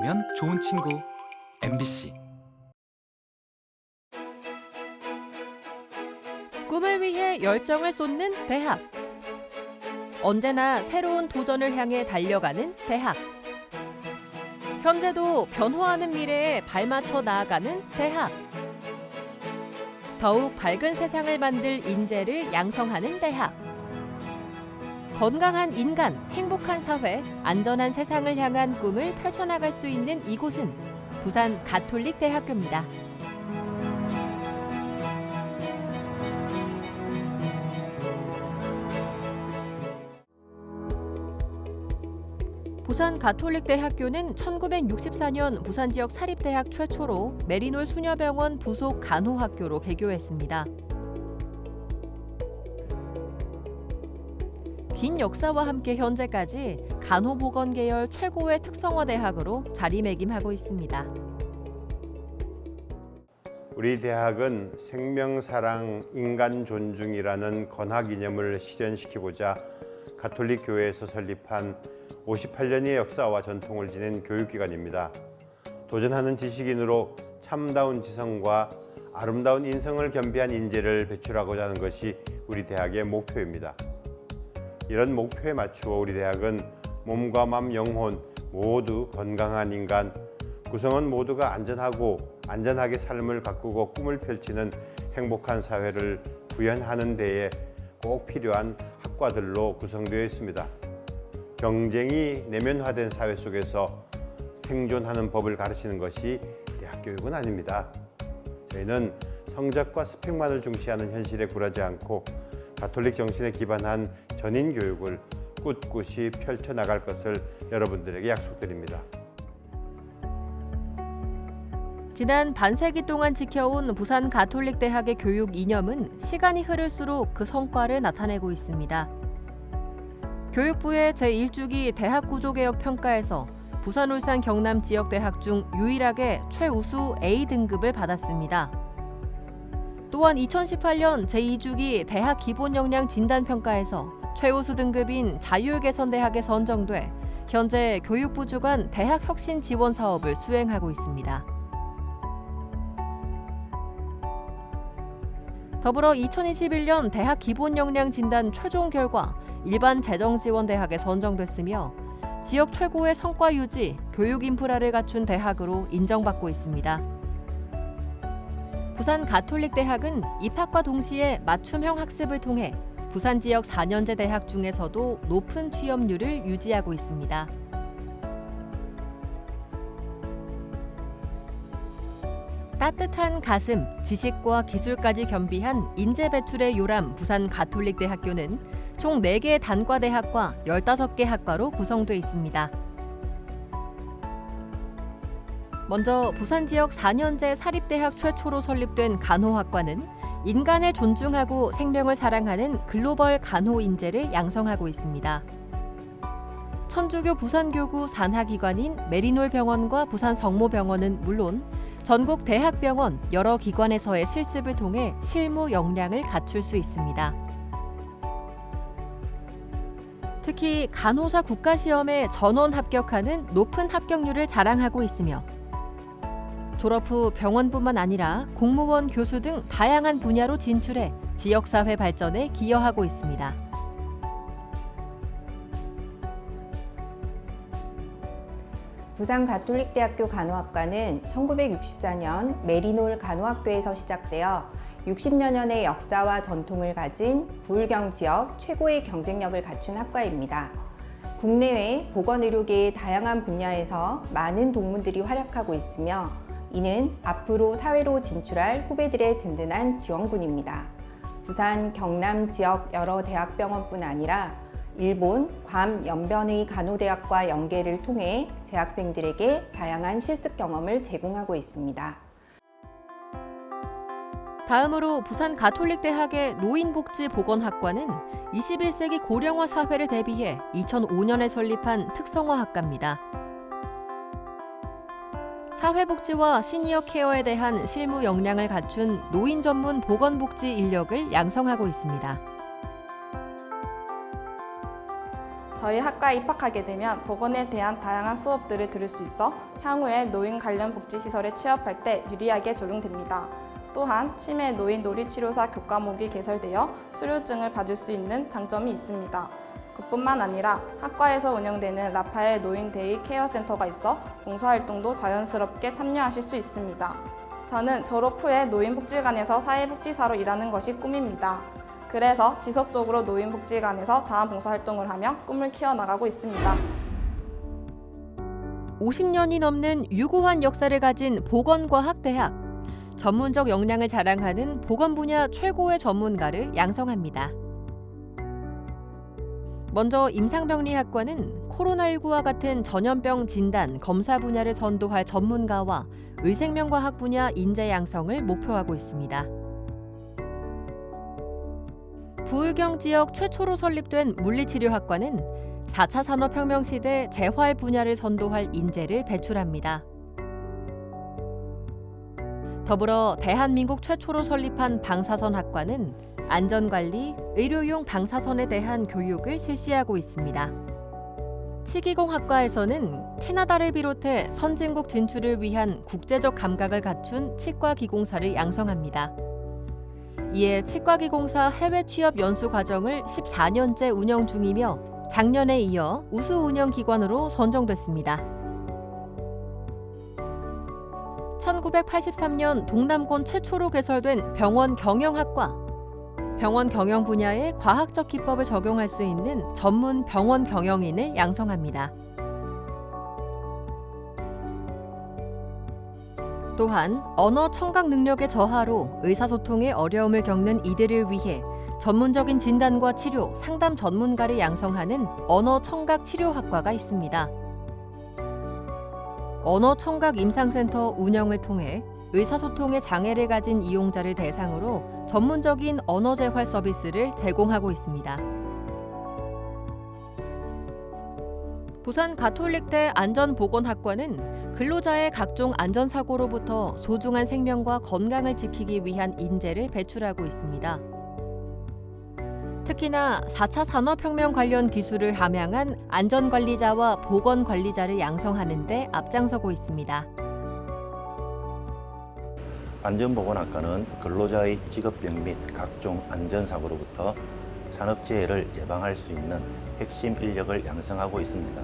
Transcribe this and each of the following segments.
만나면 좋은 친구 MBC. 꿈을 위해 열정을 쏟는 대학. 언제나 새로운 도전을 향해 달려가는 대학. 현재도 변화하는 미래에 발맞춰 나아가는 대학. 더욱 밝은 세상을 만들 인재를 양성하는 대학. 건강한 인간, 행복한 사회, 안전한 세상을 향한 꿈을 펼쳐나갈 수 있는 이곳은 부산 가톨릭 대학교입니다. 부산 가톨릭 대학교는 1964년 부산 지역 사립대학 최초로 메리놀 수녀병원 부속 간호학교로 개교했습니다. 긴 역사와 함께 현재까지 간호보건 계열 최고의 특성화 대학으로 자리매김하고 있습니다. 우리 대학은 생명사랑, 인간존중이라는 건학 이념을 실현시키고자 가톨릭 교회에서 설립한 58년의 역사와 전통을 지닌 교육기관입니다. 도전하는 지식인으로 참다운 지성과 아름다운 인성을 겸비한 인재를 배출하고자 하는 것이 우리 대학의 목표입니다. 이런 목표에 맞추어 우리 대학은 몸과 마음, 영혼 모두 건강한 인간, 구성원 모두가 안전하고 안전하게 삶을 가꾸고 꿈을 펼치는 행복한 사회를 구현하는 데에 꼭 필요한 학과들로 구성되어 있습니다. 경쟁이 내면화된 사회 속에서 생존하는 법을 가르치는 것이 대학 교육은 아닙니다. 저희는 성적과 스펙만을 중시하는 현실에 굴하지 않고 가톨릭 정신에 기반한 전인 교육을 꿋꿋이 펼쳐나갈 것을 여러분들에게 약속드립니다. 지난 반세기 동안 지켜온 부산 가톨릭 대학의 교육 이념은 시간이 흐를수록 그 성과를 나타내고 있습니다. 교육부의 제1주기 대학구조개혁 평가에서 부산, 울산, 경남 지역 대학 중 유일하게 최우수 A등급을 받았습니다. 또한 2018년 제2주기 대학 기본역량 진단평가에서 최우수 등급인 자율개선대학에 선정돼 현재 교육부 주관 대학 혁신 지원 사업을 수행하고 있습니다. 더불어 2021년 대학 기본역량 진단 최종 결과 일반 재정지원대학에 선정됐으며 지역 최고의 성과 유지, 교육 인프라를 갖춘 대학으로 인정받고 있습니다. 부산 가톨릭 대학은 입학과 동시에 맞춤형 학습을 통해 부산 지역 4년제 대학 중에서도 높은 취업률을 유지하고 있습니다. 따뜻한 가슴, 지식과 기술까지 겸비한 인재 배출의 요람 부산 가톨릭 대학교는 총 4개의 단과대학과 15개 학과로 구성되어 있습니다. 먼저 부산 지역 4년제 사립대학 최초로 설립된 간호학과는 인간을 존중하고 생명을 사랑하는 글로벌 간호 인재를 양성하고 있습니다. 천주교 부산교구 산하기관인 메리놀 병원과 부산 성모병원은 물론 전국 대학병원 여러 기관에서의 실습을 통해 실무 역량을 갖출 수 있습니다. 특히 간호사 국가시험에 전원 합격하는 높은 합격률을 자랑하고 있으며 졸업 후 병원뿐만 아니라 공무원, 교수 등 다양한 분야로 진출해 지역사회 발전에 기여하고 있습니다. 부산 가톨릭대학교 간호학과는 1964년 메리놀 간호학교에서 시작되어 60여 년의 역사와 전통을 가진 부울경 지역 최고의 경쟁력을 갖춘 학과입니다. 국내외 보건의료계의 다양한 분야에서 많은 동문들이 활약하고 있으며 이는 앞으로 사회로 진출할 후배들의 든든한 지원군입니다. 부산, 경남 지역 여러 대학병원뿐 아니라 일본, 괌, 연변의 간호대학과 연계를 통해 재학생들에게 다양한 실습 경험을 제공하고 있습니다. 다음으로 부산 가톨릭 대학의 노인복지보건학과는 21세기 고령화 사회를 대비해 2005년에 설립한 특성화 학과입니다. 사회복지와 시니어 케어에 대한 실무 역량을 갖춘 노인 전문 보건복지 인력을 양성하고 있습니다. 저희 학과에 입학하게 되면 보건에 대한 다양한 수업들을 들을 수 있어 향후에 노인 관련 복지시설에 취업할 때 유리하게 적용됩니다. 또한 치매 노인 놀이치료사 교과목이 개설되어 수료증을 받을 수 있는 장점이 있습니다. 그뿐만 아니라 학과에서 운영되는 라파엘 노인 데이 케어 센터가 있어 봉사활동도 자연스럽게 참여하실 수 있습니다. 저는 졸업 후에 노인복지관에서 사회복지사로 일하는 것이 꿈입니다. 그래서 지속적으로 노인복지관에서 자원봉사활동을 하며 꿈을 키워나가고 있습니다. 50년이 넘는 유구한 역사를 가진 보건과학대학. 전문적 역량을 자랑하는 보건 분야 최고의 전문가를 양성합니다. 먼저 임상병리학과는 코로나19와 같은 전염병 진단, 검사 분야를 선도할 전문가와 의생명과학 분야 인재 양성을 목표하고 있습니다. 부울경 지역 최초로 설립된 물리치료학과는 4차 산업혁명 시대 재활 분야를 선도할 인재를 배출합니다. 더불어 대한민국 최초로 설립한 방사선학과는 안전관리, 의료용 방사선에 대한 교육을 실시하고 있습니다. 치기공학과에서는 캐나다를 비롯해 선진국 진출을 위한 국제적 감각을 갖춘 치과기공사를 양성합니다. 이에 치과기공사 해외 취업 연수 과정을 14년째 운영 중이며 작년에 이어 우수 운영 기관으로 선정됐습니다. 1983년 동남권 최초로 개설된 병원 경영학과. 병원 경영 분야의 과학적 기법을 적용할 수 있는 전문 병원 경영인을 양성합니다. 또한 언어 청각 능력의 저하로 의사소통에 어려움을 겪는 이들을 위해 전문적인 진단과 치료, 상담 전문가를 양성하는 언어 청각 치료학과가 있습니다. 언어 청각 임상센터 운영을 통해 의사소통에 장애를 가진 이용자를 대상으로 전문적인 언어 재활 서비스를 제공하고 있습니다. 부산 가톨릭대 안전보건학과는 근로자의 각종 안전사고로부터 소중한 생명과 건강을 지키기 위한 인재를 배출하고 있습니다. 특히나 4차 산업혁명 관련 기술을 함양한 안전관리자와 보건관리자를 양성하는 데 앞장서고 있습니다. 안전보건학과는 근로자의 직업병 및 각종 안전사고로부터 산업재해를 예방할 수 있는 핵심 인력을 양성하고 있습니다.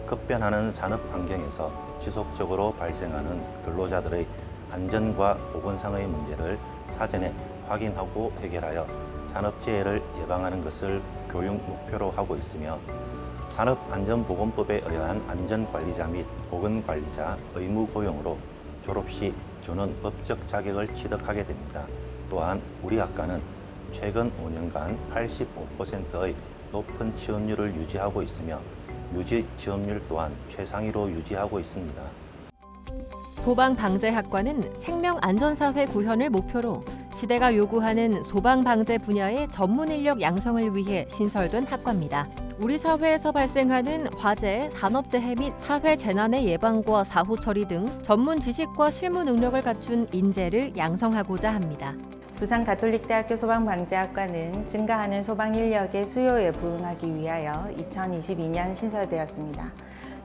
급변하는 산업 환경에서 지속적으로 발생하는 근로자들의 안전과 보건상의 문제를 사전에 확인하고 해결하여 산업재해를 예방하는 것을 교육 목표로 하고 있으며 산업안전보건법에 의한 안전관리자 및 보건관리자 의무 고용으로 졸업 시 주는 법적 자격을 취득하게 됩니다. 또한 우리 학과는 최근 5년간 85%의 높은 취업률을 유지하고 있으며 유지 취업률 또한 최상위로 유지하고 있습니다. 소방방재학과는 생명안전사회 구현을 목표로 시대가 요구하는 소방방재 분야의 전문 인력 양성을 위해 신설된 학과입니다. 우리 사회에서 발생하는 화재, 산업재해 및 사회재난의 예방과 사후 처리 등 전문 지식과 실무 능력을 갖춘 인재를 양성하고자 합니다. 부산 가톨릭대학교 소방방재학과는 증가하는 소방 인력의 수요에 부응하기 위하여 2022년 신설되었습니다.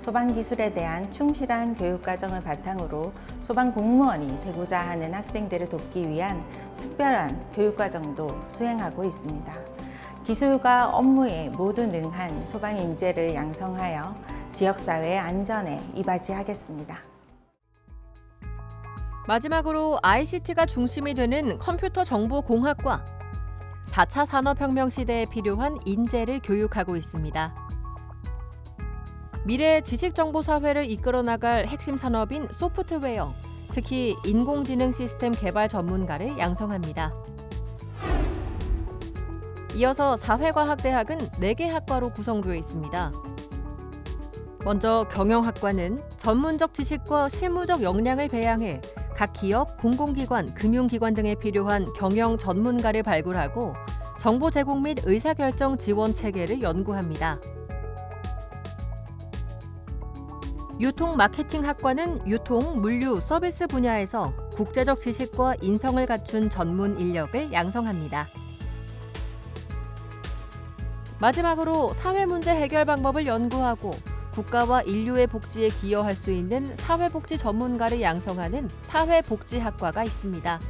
소방 기술에 대한 충실한 교육 과정을 바탕으로 소방 공무원이 되고자 하는 학생들을 돕기 위한 특별한 교육 과정도 수행하고 있습니다. 기술과 업무에 모두 능한 소방 인재를 양성하여 지역사회의 안전에 이바지하겠습니다. 마지막으로 ICT가 중심이 되는 컴퓨터 정보공학과. 4차 산업혁명 시대에 필요한 인재를 교육하고 있습니다. 미래 지식정보사회를 이끌어 나갈 핵심 산업인 소프트웨어, 특히 인공지능 시스템 개발 전문가를 양성합니다. 이어서 사회과학대학은 4개 학과로 구성되어 있습니다. 먼저 경영학과는 전문적 지식과 실무적 역량을 배양해 각 기업, 공공기관, 금융기관 등에 필요한 경영 전문가를 발굴하고 정보 제공 및 의사결정 지원 체계를 연구합니다. 유통 마케팅 학과는 유통, 물류, 서비스 분야에서 국제적 지식과 인성을 갖춘 전문 인력을 양성합니다. 마지막으로 사회문제 해결 방법을 연구하고 국가와 인류의 복지에 기여할 수 있는 사회복지 전문가를 양성하는 사회복지학과가 있습니다.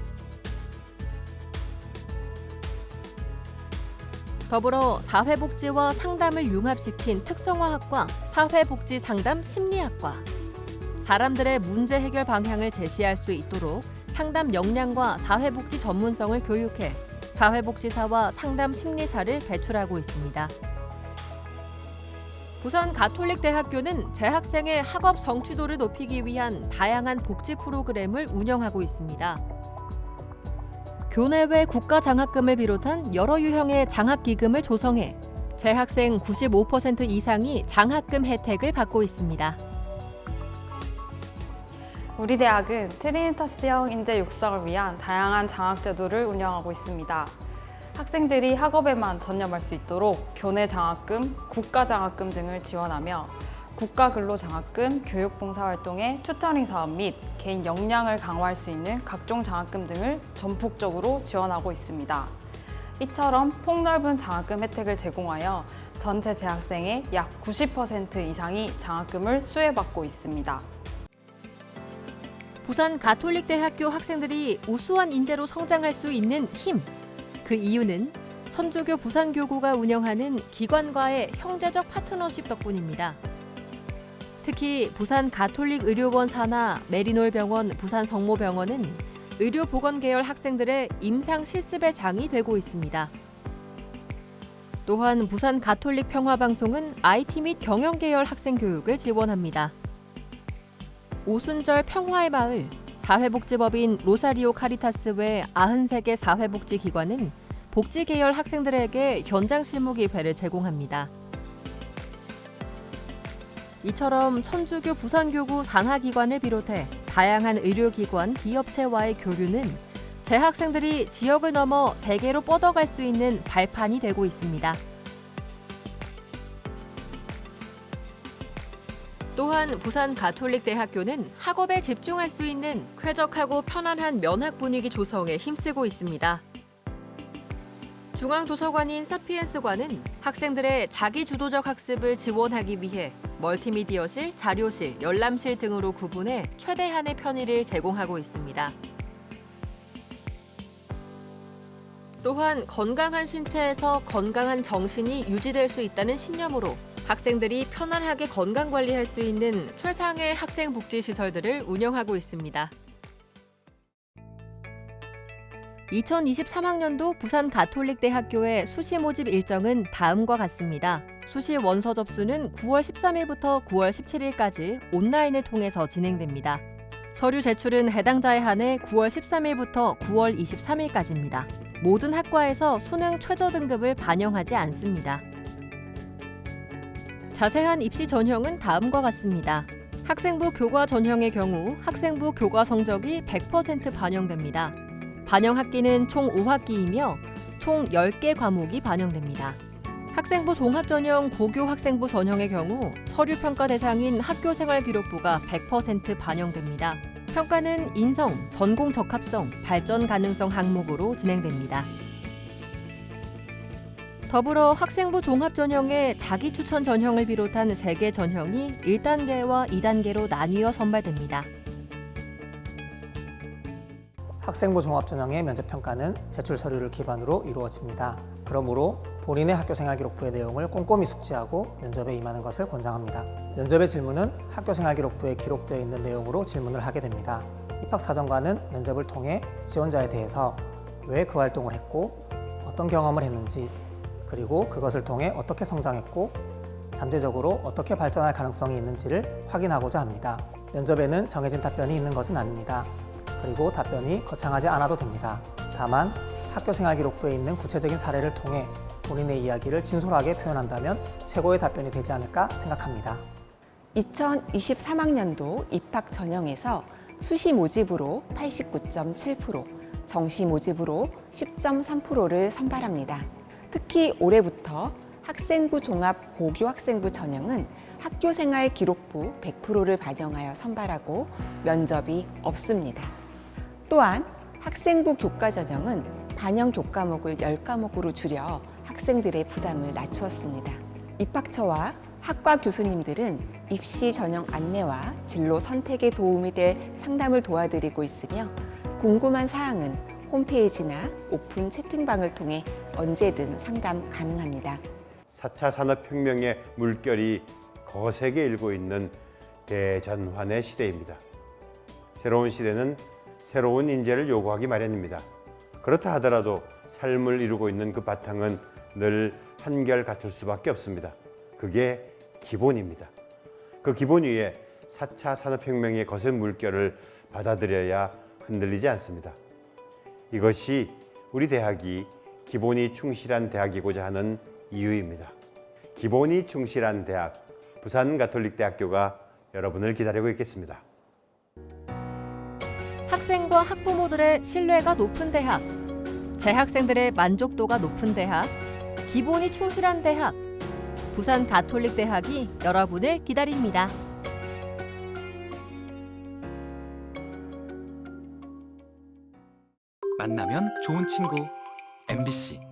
더불어 사회복지와 상담을 융합시킨 특성화학과 사회복지상담 심리학과, 사람들의 문제 해결 방향을 제시할 수 있도록 상담 역량과 사회복지 전문성을 교육해 사회복지사와 상담 심리사를 배출하고 있습니다. 부산 가톨릭대학교는 재학생의 학업 성취도를 높이기 위한 다양한 복지 프로그램을 운영하고 있습니다. 교내외 국가장학금을 비롯한 여러 유형의 장학기금을 조성해 재학생 95% 이상이 장학금 혜택을 받고 있습니다. 우리 대학은 트리니타스형 인재 육성을 위한 다양한 장학제도를 운영하고 있습니다. 학생들이 학업에만 전념할 수 있도록 교내 장학금, 국가 장학금 등을 지원하며 국가 근로 장학금, 교육 봉사 활동의 튜터링 사업 및 개인 역량을 강화할 수 있는 각종 장학금 등을 전폭적으로 지원하고 있습니다. 이처럼 폭넓은 장학금 혜택을 제공하여 전체 재학생의 약 90% 이상이 장학금을 수혜받고 있습니다. 부산 가톨릭대학교 학생들이 우수한 인재로 성장할 수 있는 힘. 그 이유는 천주교 부산교구가 운영하는 기관과의 형제적 파트너십 덕분입니다. 특히 부산 가톨릭 의료원 산하 메리놀병원 부산 성모병원은 의료보건 계열 학생들의 임상 실습의 장이 되고 있습니다. 또한 부산 가톨릭 평화방송은 IT 및 경영 계열 학생 교육을 지원합니다. 오순절 평화의 마을, 사회복지법인 로사리오 카리타스 외 93개 사회복지기관은 복지계열 학생들에게 현장 실무 기회를 제공합니다. 이처럼 천주교 부산교구 산하기관을 비롯해 다양한 의료기관, 기업체와의 교류는 재학생들이 지역을 넘어 세계로 뻗어갈 수 있는 발판이 되고 있습니다. 또한 부산 가톨릭대학교는 학업에 집중할 수 있는 쾌적하고 편안한 면학 분위기 조성에 힘쓰고 있습니다. 중앙도서관인 사피엔스관은 학생들의 자기주도적 학습을 지원하기 위해 멀티미디어실, 자료실, 열람실 등으로 구분해 최대한의 편의를 제공하고 있습니다. 또한 건강한 신체에서 건강한 정신이 유지될 수 있다는 신념으로 학생들이 편안하게 건강관리할 수 있는 최상의 학생복지시설들을 운영하고 있습니다. 2023학년도 부산 가톨릭대학교의 수시 모집 일정은 다음과 같습니다. 수시 원서 접수는 9월 13일부터 9월 17일까지 온라인을 통해서 진행됩니다. 서류 제출은 해당자에 한해 9월 13일부터 9월 23일까지입니다. 모든 학과에서 수능 최저 등급을 반영하지 않습니다. 자세한 입시 전형은 다음과 같습니다. 학생부 교과 전형의 경우 학생부 교과 성적이 100% 반영됩니다. 반영 학기는 총 5학기이며 총 10개 과목이 반영됩니다. 학생부 종합전형 고교 학생부 전형의 경우 서류평가 대상인 학교생활기록부가 100% 반영됩니다. 평가는 인성, 전공 적합성, 발전 가능성 항목으로 진행됩니다. 더불어 학생부 종합전형의 자기추천 전형을 비롯한 3개 전형이 1단계와 2단계로 나뉘어 선발됩니다. 학생부 종합전형의 면접평가는 제출 서류를 기반으로 이루어집니다. 그러므로 본인의 학교생활기록부의 내용을 꼼꼼히 숙지하고 면접에 임하는 것을 권장합니다. 면접의 질문은 학교생활기록부에 기록되어 있는 내용으로 질문을 하게 됩니다. 입학사정관은 면접을 통해 지원자에 대해서 왜 그 활동을 했고 어떤 경험을 했는지 그리고 그것을 통해 어떻게 성장했고 잠재적으로 어떻게 발전할 가능성이 있는지를 확인하고자 합니다. 면접에는 정해진 답변이 있는 것은 아닙니다. 그리고 답변이 거창하지 않아도 됩니다. 다만 학교생활기록부에 있는 구체적인 사례를 통해 본인의 이야기를 진솔하게 표현한다면 최고의 답변이 되지 않을까 생각합니다. 2023학년도 입학 전형에서 수시 모집으로 89.7%, 정시 모집으로 10.3%를 선발합니다. 특히 올해부터 학생부 종합 고교 학생부 전형은 학교생활 기록부 100%를 반영하여 선발하고 면접이 없습니다. 또한 학생부 교과 전형은 반영 교과목을 10과목으로 줄여 학생들의 부담을 낮추었습니다. 입학처와 학과 교수님들은 입시 전형 안내와 진로 선택에 도움이 될 상담을 도와드리고 있으며 궁금한 사항은 홈페이지나 오픈 채팅방을 통해 언제든 상담 가능합니다. 4차 산업혁명의 물결이 거세게 일고 있는 대전환의 시대입니다. 새로운 시대는 새로운 인재를 요구하기 마련입니다. 그렇다 하더라도 삶을 이루고 있는 그 바탕은 늘 한결같을 수밖에 없습니다. 그게 기본입니다. 그 기본 위에 4차 산업혁명의 거센 물결을 받아들여야 흔들리지 않습니다. 이것이 우리 대학이 기본이 충실한 대학이고자 하는 이유입니다. 기본이 충실한 대학, 부산가톨릭대학교가 여러분을 기다리고 있겠습니다. 학생과 학부모들의 신뢰가 높은 대학, 재학생들의 만족도가 높은 대학, 기본이 충실한 대학, 부산가톨릭대학이 여러분을 기다립니다. 만나면 좋은 친구 MBC